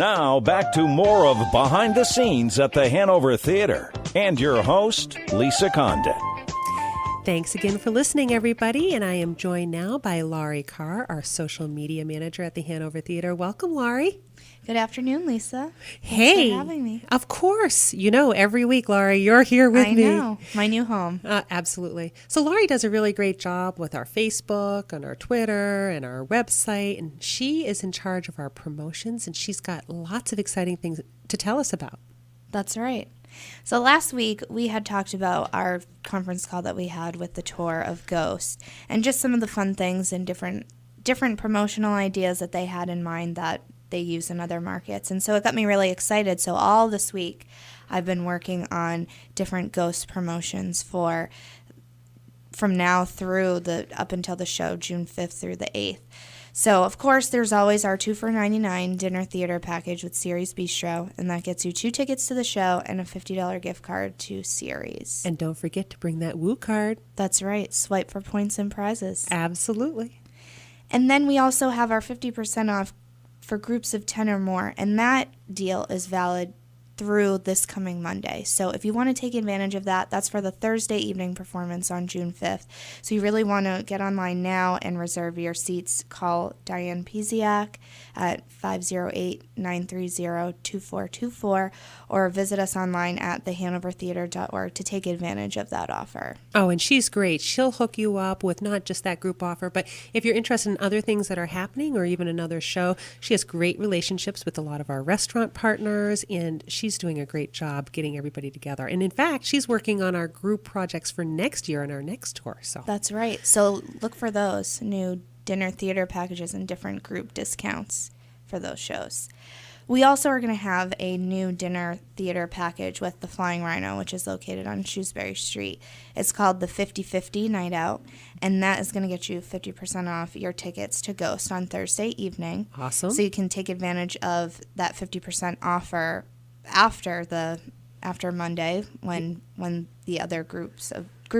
Now, back to more of Behind the Scenes at the Hanover Theater. And your host, Lisa Condon. Thanks again for listening, everybody. And I am joined now by Laurie Carr, our social media manager at the Hanover Theater. Welcome, Laurie. Good afternoon, Lisa. Hey, thanks for having me. Of course. You know, every week, Laurie, you're here with me. I know. My new home. Absolutely. So Laurie does a really great job with our Facebook and our Twitter and our website. And she is in charge of our promotions, and she's got lots of exciting things to tell us about. That's right. So last week, we had talked about our conference call that we had with the tour of Ghost and just some of the fun things and different promotional ideas that they had in mind that they use in other markets. And so it got me really excited. So all this week, I've been working on different Ghost promotions from now through up until the show, June 5th through the 8th. So, of course, there's always our 2 for $99 dinner theater package with Series Bistro, and that gets you 2 tickets to the show and a $50 gift card to Series. And don't forget to bring that Woo card. That's right. Swipe for points and prizes. Absolutely. And then we also have our 50% off for groups of 10 or more, and that deal is valid through this coming Monday. So if you want to take advantage of that, that's for the Thursday evening performance on June 5th. So you really want to get online now and reserve your seats. Call Diane Piziak at 508-930-2424 or visit us online at thehanovertheater.org to take advantage of that offer. Oh, and she's great. She'll hook you up with not just that group offer, but if you're interested in other things that are happening or even another show, she has great relationships with a lot of our restaurant partners, and she's doing a great job getting everybody together. And in fact, she's working on our group projects for next year on our next tour. So that's right. So look for those new dinner theater packages and different group discounts for those shows. We also are going to have a new dinner theater package with the Flying Rhino, which is located on Shrewsbury Street. It's called the 50/50 Night Out, and that is going to get you 50% off your tickets to Ghost on Thursday evening. Awesome. So you can take advantage of that 50% offer after Monday when the other group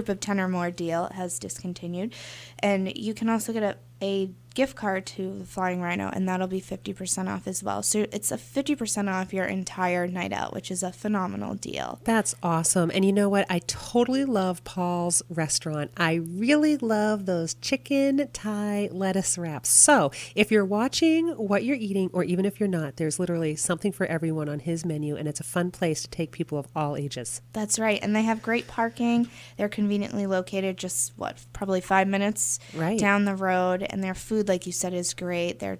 of 10 or more deal has discontinued. And you can also get a gift card to the Flying Rhino, and that'll be 50% off as well. So it's a 50% off your entire night out, which is a phenomenal deal. That's awesome. And you know what? I totally love Paul's restaurant. I really love those chicken Thai lettuce wraps. So if you're watching what you're eating, or even if you're not, there's literally something for everyone on his menu, and it's a fun place to take people of all ages. That's right. And they have great parking. They're conveniently located just, probably 5 minutes down the road. And their food, like you said, is great. Their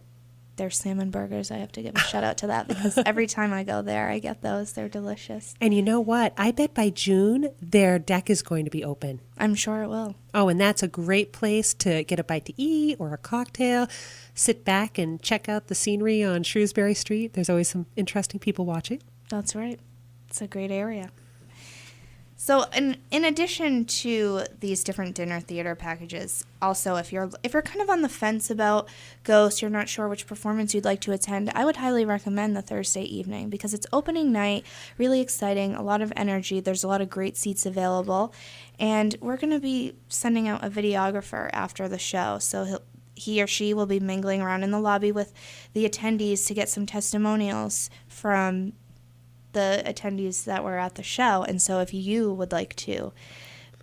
salmon burgers, I have to give a shout out to that because every time I go there, I get those. They're delicious. And you know what? I bet by June, their deck is going to be open. I'm sure it will. Oh, and that's a great place to get a bite to eat or a cocktail, sit back and check out the scenery on Shrewsbury Street. There's always some interesting people watching. That's right. It's a great area. So in addition to these different dinner theater packages, also if you're kind of on the fence about Ghost, you're not sure which performance you'd like to attend, I would highly recommend the Thursday evening because it's opening night, really exciting, a lot of energy. There's a lot of great seats available, and we're going to be sending out a videographer after the show. So he or she will be mingling around in the lobby with the attendees to get some testimonials from the attendees that were at the show. And so if you would like to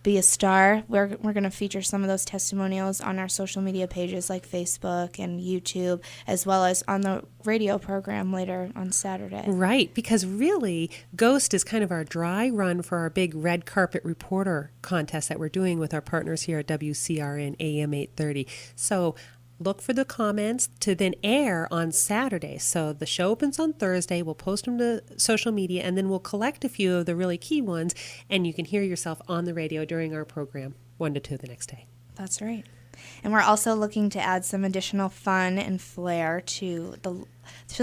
be a star, we're going to feature some of those testimonials on our social media pages like Facebook and YouTube, as well as on the radio program later on Saturday. Right, because really, Ghost is kind of our dry run for our big red carpet reporter contest that we're doing with our partners here at WCRN AM 830. So look for the comments to then air on Saturday. So the show opens on Thursday. We'll post them to social media, and then we'll collect a few of the really key ones, and you can hear yourself on the radio during our program, 1 to 2 the next day. That's right. And we're also looking to add some additional fun and flair to the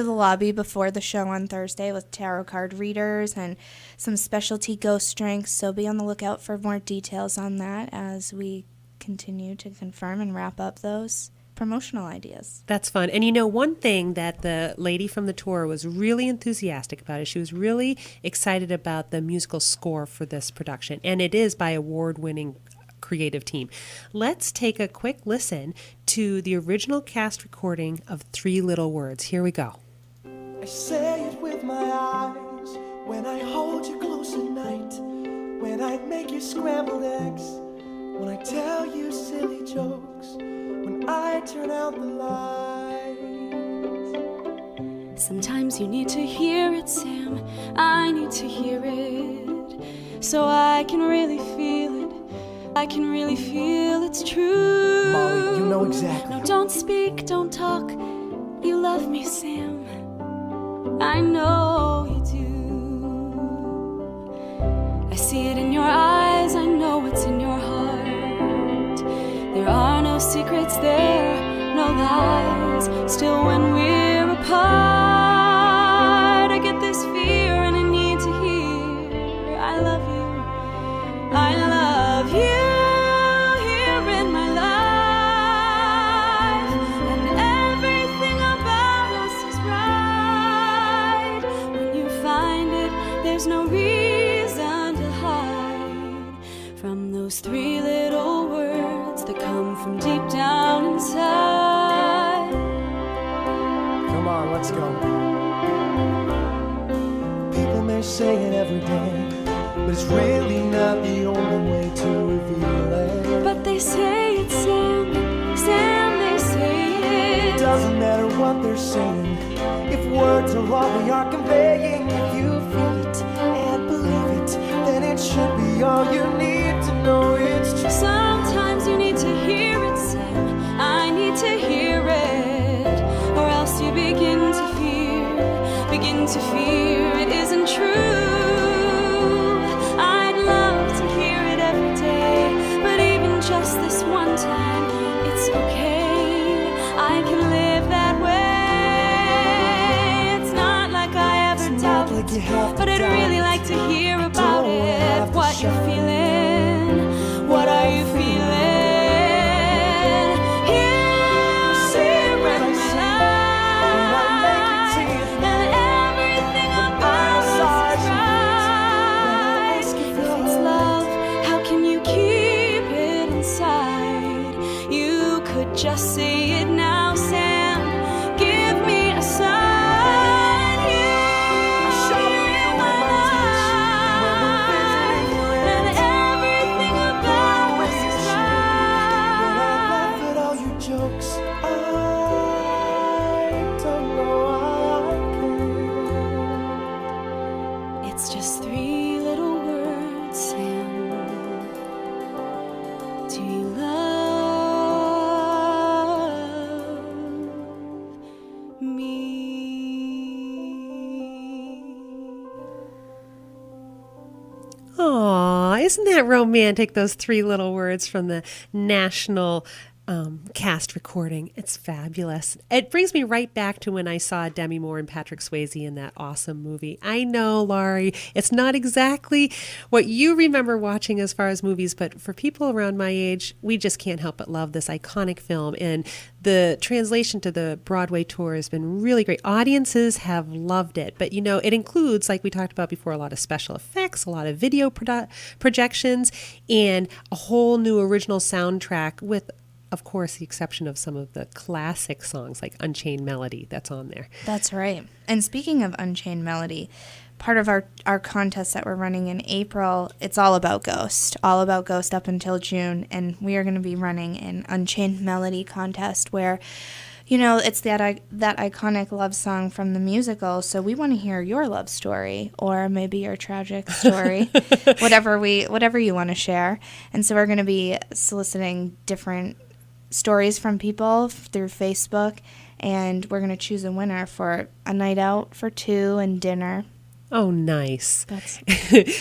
lobby before the show on Thursday with tarot card readers and some specialty ghost drinks. So be on the lookout for more details on that as we continue to confirm and wrap up those promotional ideas. That's fun. And you know, one thing that the lady from the tour was really enthusiastic about is she was really excited about the musical score for this production. And it is by award-winning creative team. Let's take a quick listen to the original cast recording of Three Little Words. Here we go. I say it with my eyes, when I hold you close at night, when I make you scrambled eggs, when I tell you silly jokes, when I turn out the lights. Sometimes you need to hear it, Sam. I need to hear it, so I can really feel it. I can really feel it's true. Molly, you know exactly. No, don't speak, don't talk. You love me, Sam. I know you do. I see it in your eyes, I know what's in your heart. There are no secrets there, no lies. Still, when we're apart, I get this fear and I need to hear I love you, I love you. There's no reason to hide from those three little words that come from deep down inside. Come on, let's go. People may say it every day, but it's really not the only way to reveal it. But they say it, Sam, Sam, they say it. It doesn't matter what they're saying, if words are all we are conveying. If you feel it and believe it, then it should be all you need to know it's true. Sometimes you need to hear it, Sam. I need to hear it, or else you begin to fear it isn't true. I'd love to hear it every day, but even just this one time, it's okay. I can live that way. It's not like I ever doubt it, but I'd really like to hear about it. What you're feeling, what are you feeling? Just say it now, Sam. Give me a sign. I'll show you my life, and everything about us is right. When I laugh at all your jokes, I don't know why I care. It's just three little words, Sam. Do you love me? Aw, isn't that romantic, those three little words from the national cast recording? It's fabulous. It brings me right back to when I saw Demi Moore and Patrick Swayze in that awesome movie. I know, Laurie, it's not exactly what you remember watching as far as movies, but for people around my age, we just can't help but love this iconic film. And the translation to the Broadway tour has been really great. Audiences have loved it. But, you know, it includes, like we talked about before, a lot of special effects, a lot of video projections, and a whole new original soundtrack with, of course, the exception of some of the classic songs like Unchained Melody that's on there. That's right. And speaking of Unchained Melody, part of our contest that we're running in April, it's all about Ghost up until June. And we are going to be running an Unchained Melody contest where, you know, it's that iconic love song from the musical. So we want to hear your love story, or maybe your tragic story, whatever you want to share. And so we're going to be soliciting different stories from people through Facebook, and we're going to choose a winner for a night out for two and dinner. Oh, nice.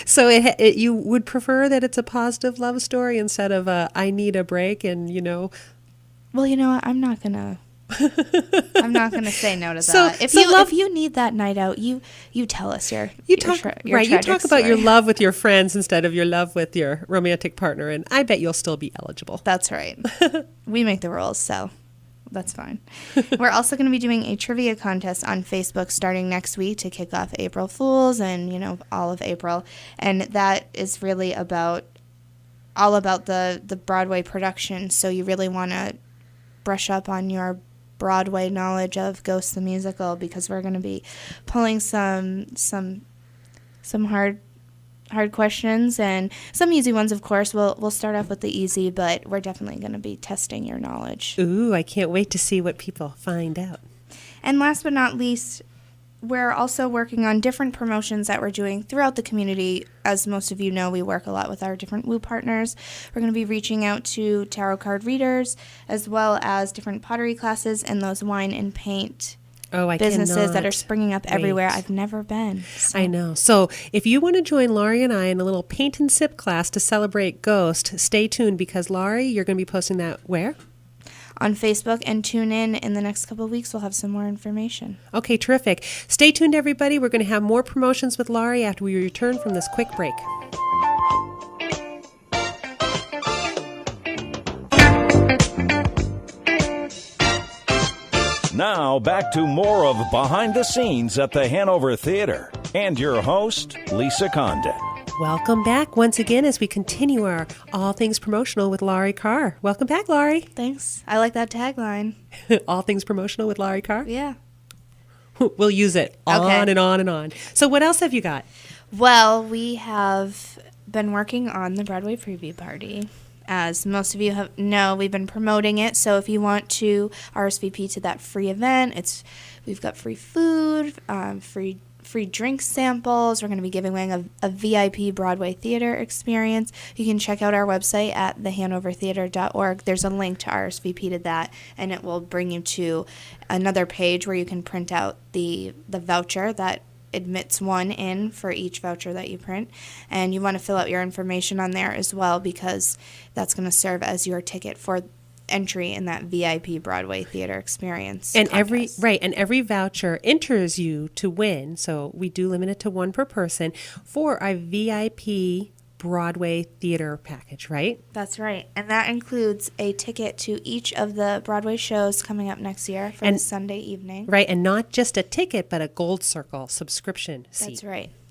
So you would prefer that it's a positive love story instead of I need a break and, you know. Well, you know what? I'm not going to say no to that. If you need that night out, you tell us your tragic you talk about story. your love with your friends instead of your love with your romantic partner, and I bet you'll still be eligible. That's right. We make the rules, so that's fine. We're also going to be doing a trivia contest on Facebook starting next week to kick off April Fools and, you know, all of April. And that is really all about the Broadway production. So you really want to brush up on your Broadway knowledge of Ghost the Musical, because we're going to be pulling some hard questions and some easy ones, of course. We'll start off with the easy, but we're definitely going to be testing your knowledge. Ooh, I can't wait to see what people find out. And last but not least, we're also working on different promotions that we're doing throughout the community. As most of you know, we work a lot with our different Woo partners. We're going to be reaching out to tarot card readers, as well as different pottery classes and those wine and paint businesses that are springing up everywhere. I've never been. So. I know. So if you want to join Laurie and I in a little paint and sip class to celebrate Ghost, stay tuned, because Laurie, you're going to be posting that where? On Facebook, and tune in the next couple of weeks. We'll have some more information. Okay, terrific. Stay tuned, everybody. We're going to have more promotions with Laurie after we return from this quick break. Now back to more of Behind the Scenes at the Hanover Theater and your host, Lisa Condon. Welcome back once again as we continue our All Things Promotional with Laurie Carr. Welcome back, Laurie. Thanks. I like that tagline. All Things Promotional with Laurie Carr? Yeah. We'll use it on and on and on. So what else have you got? Well, we have been working on the Broadway preview party. As most of you know, we've been promoting it. So if you want to RSVP to that free event, we've got free food, free drink samples. We're going to be giving away a VIP Broadway theater experience. You can check out our website at thehanovertheater.org. There's a link to RSVP to that, and it will bring you to another page where you can print out the voucher that admits one in for each voucher that you print. And you want to fill out your information on there as well, because that's going to serve as your ticket for entry in that VIP Broadway theater experience. And every voucher enters you to win. So we do limit it to one per person for a VIP Broadway theater package, right? That's right. And that includes a ticket to each of the Broadway shows coming up next year for the Sunday evening. Right, and not just a ticket, but a Gold Circle subscription seat.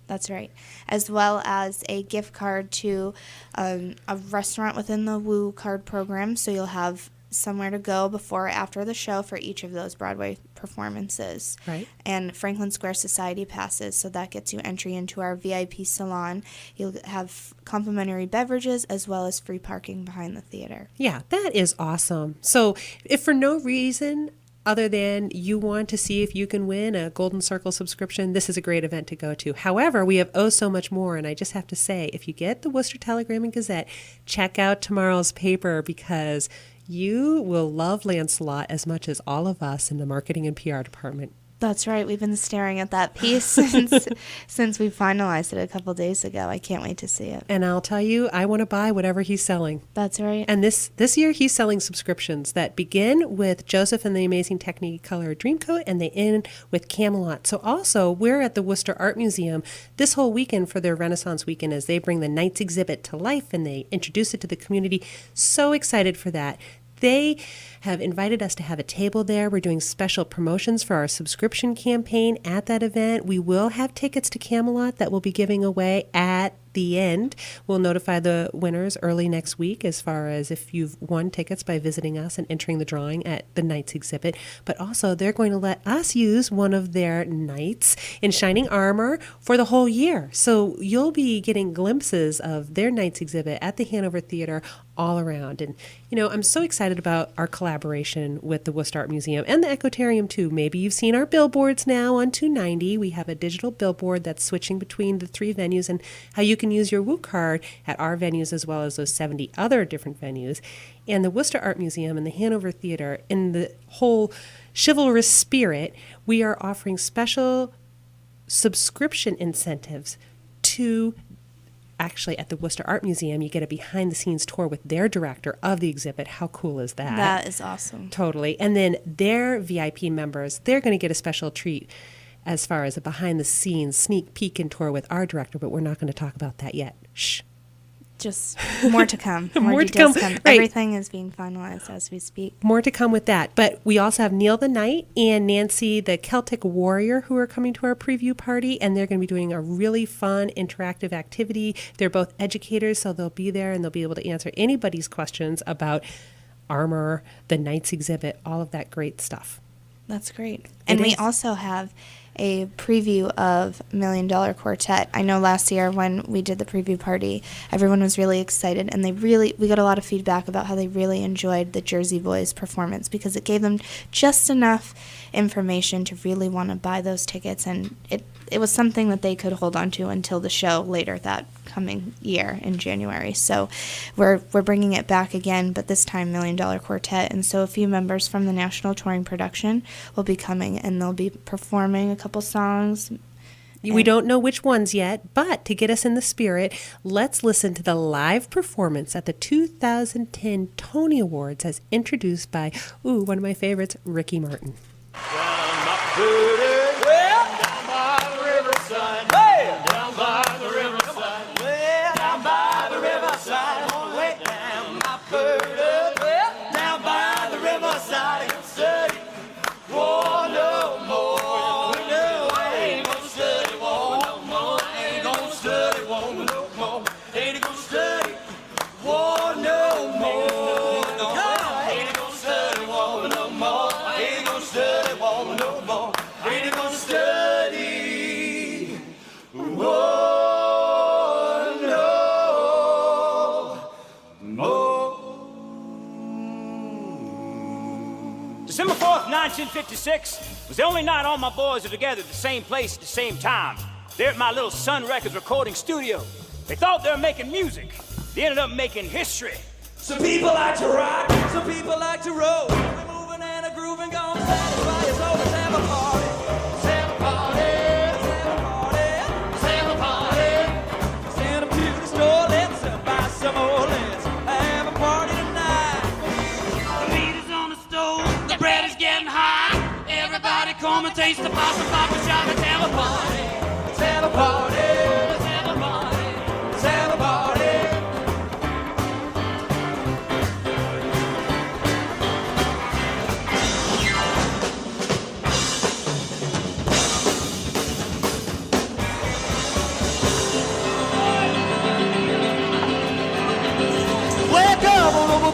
That's right. As well as a gift card to a restaurant within the Woo card program. So you'll have somewhere to go before or after the show for each of those Broadway performances. Right. And Franklin Square Society passes. So that gets you entry into our VIP salon. You'll have complimentary beverages as well as free parking behind the theater. Yeah, that is awesome. So if for no reason other than you want to see if you can win a Golden Circle subscription, this is a great event to go to. However, we have so much more, and I just have to say, if you get the Worcester Telegram and Gazette, check out tomorrow's paper, because you will love Lancelot as much as all of us in the marketing and PR department. That's right. We've been staring at that piece since we finalized it a couple days ago. I can't wait to see it. And I'll tell you, I want to buy whatever he's selling. That's right. And this year he's selling subscriptions that begin with Joseph and the Amazing Technicolor Dreamcoat, and they end with Camelot. So also, we're at the Worcester Art Museum this whole weekend for their Renaissance Weekend as they bring the Knights exhibit to life and they introduce it to the community. So excited for that. They have invited us to have a table there. We're doing special promotions for our subscription campaign at that event. We will have tickets to Camelot that we'll be giving away at the end. We'll notify the winners early next week as far as if you've won tickets by visiting us and entering the drawing at the Knights exhibit. But also, they're going to let us use one of their knights in shining armor for the whole year. So you'll be getting glimpses of their Knights exhibit at the Hanover Theater all around. And, you know, I'm so excited about our collaboration with the Worcester Art Museum and the Ecotarium, too. Maybe you've seen our billboards now on 290. We have a digital billboard that's switching between the three venues, and how you can use your Woo card at our venues as well as those 70 other different venues. And the Worcester Art Museum and the Hanover Theater, in the whole chivalrous spirit, we are offering special subscription incentives to actually at the Worcester Art Museum. You get a behind-the-scenes tour with their director of the exhibit. How cool is that? That is awesome. Totally. And then their VIP members, they're going to get a special treat as far as a behind-the-scenes sneak peek and tour with our director, but we're not going to talk about that yet. Shh. Just more to come. More to come. Right. Everything is being finalized as we speak. More to come with that. But we also have Neil the Knight and Nancy the Celtic Warrior who are coming to our preview party, and they're going to be doing a really fun interactive activity. They're both educators, so they'll be there and they'll be able to answer anybody's questions about armor, the Knights exhibit, all of that great stuff. That's great. And we also have a preview of $1 Million Quartet. I know last year when we did the preview party, everyone was really excited, and we got a lot of feedback about how they really enjoyed the Jersey Boys performance because it gave them just enough information to really want to buy those tickets, and it was something that they could hold on to until the show later that coming year in January. So we're bringing it back again, but this time $1 Million Quartet. And so a few members from the national touring production will be coming, and they'll be performing a couple songs. We don't know which ones yet, but to get us in the spirit, let's listen to the live performance at the 2010 Tony Awards as introduced by, one of my favorites, Ricky Martin. December 4th, 1956 was the only night all my boys were together at the same place at the same time. They're at my little Sun Records recording studio. They thought they were making music. They ended up making history. Some people like to rock, some people like to roll. We're moving and a grooving, gonna satisfy us all. Let's have a party. Let's have a party. Let's have a party. Let's have a party. Send them to the store. Let's buy some more. Let's have a party tonight. The meat is on the stove. The bread is getting hot. Everybody come and taste the possum papa shop. Let's have a party. Let's have a party. Let's have a party. Let's have a party.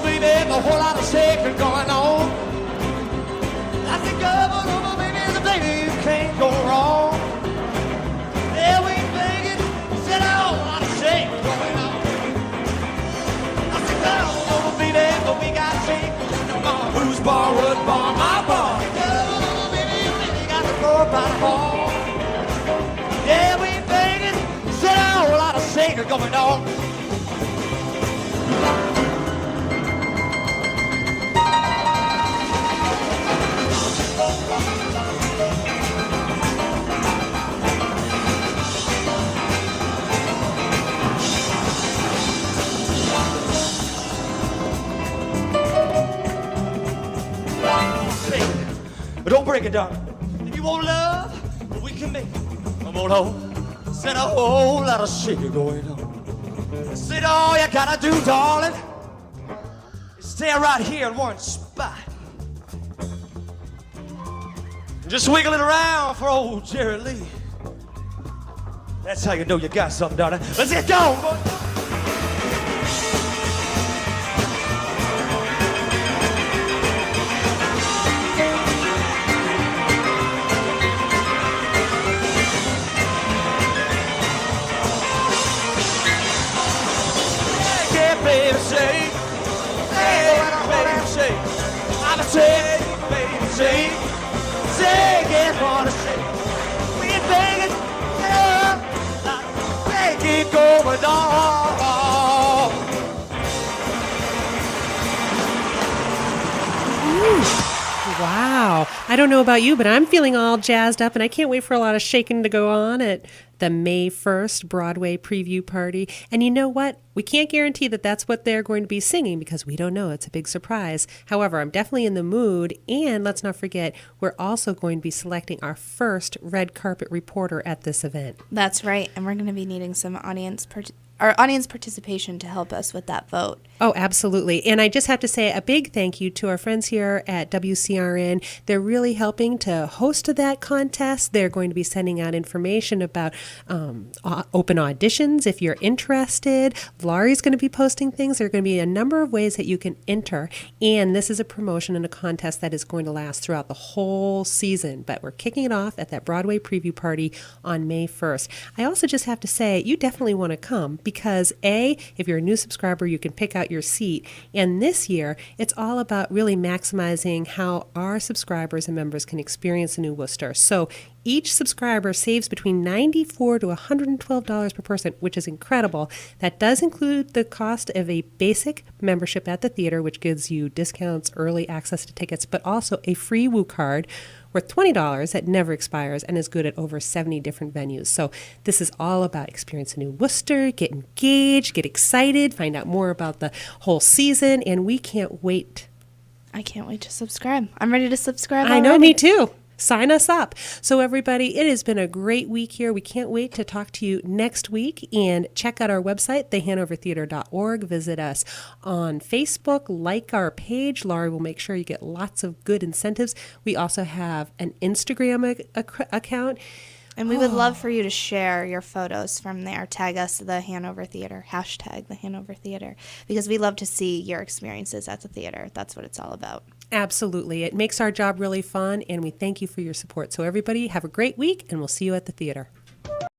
Baby, a whole lot of shaking going on. I said, come on over, baby, baby, you can't go wrong. Yeah, we make it, said a whole lot of shaking going on. I said, come on over, baby, but we got shaking going on. Whose bar would bar my bar? Come on over, baby, got the floor by the ball. Yeah, we make it, said a whole lot of shaking going on. But don't break it, darling. If you want love, we can make it. Come on home. Said a whole lot of shit going on. Said all you gotta do, darling, is stay right here in one spot. Just wiggle it around for old Jerry Lee. That's how you know you got something, darling. Let's get going, boy. Baby, shake. Hey, baby, shake. I'm a shake, baby, shake. Shake it, wanna shake. We can bang it, make it going on. Wow. I don't know about you, but I'm feeling all jazzed up, and I can't wait for a lot of shaking to go on at the May 1st Broadway preview party. And you know what? We can't guarantee that that's what they're going to be singing because we don't know. It's a big surprise. However, I'm definitely in the mood. And let's not forget, we're also going to be selecting our first red carpet reporter at this event. That's right. And we're going to be needing some audience participation to help us with that vote. Oh, absolutely. And I just have to say a big thank you to our friends here at WCRN. They're really helping to host that contest. They're going to be sending out information about open auditions if you're interested. Laurie's going to be posting things. There are going to be a number of ways that you can enter. And this is a promotion and a contest that is going to last throughout the whole season. But we're kicking it off at that Broadway preview party on May 1st. I also just have to say, you definitely want to come because, A, if you're a new subscriber, you can pick out your seat. And this year, it's all about really maximizing how our subscribers and members can experience the new Worcester. So each subscriber saves between $94 to $112 per person, which is incredible. That does include the cost of a basic membership at the theater, which gives you discounts, early access to tickets, but also a free Woo card worth $20 that never expires and is good at over 70 different venues. So this is all about experiencing new Worcester, get engaged, get excited, find out more about the whole season, and we can't wait. I can't wait to subscribe. I'm ready to subscribe I know, already. me too. Sign us up. So everybody, it has been a great week here. We can't wait to talk to you next week, and check out our website, thehanovertheater.org. Visit us on Facebook, like our page. Laurie will make sure you get lots of good incentives. We also have an Instagram account. And we would love for you to share your photos from there. Tag us, the Hanover Theater, hashtag the Hanover Theater, because we love to see your experiences at the theater. That's what it's all about. Absolutely. It makes our job really fun, and we thank you for your support. So everybody, have a great week, and we'll see you at the theater.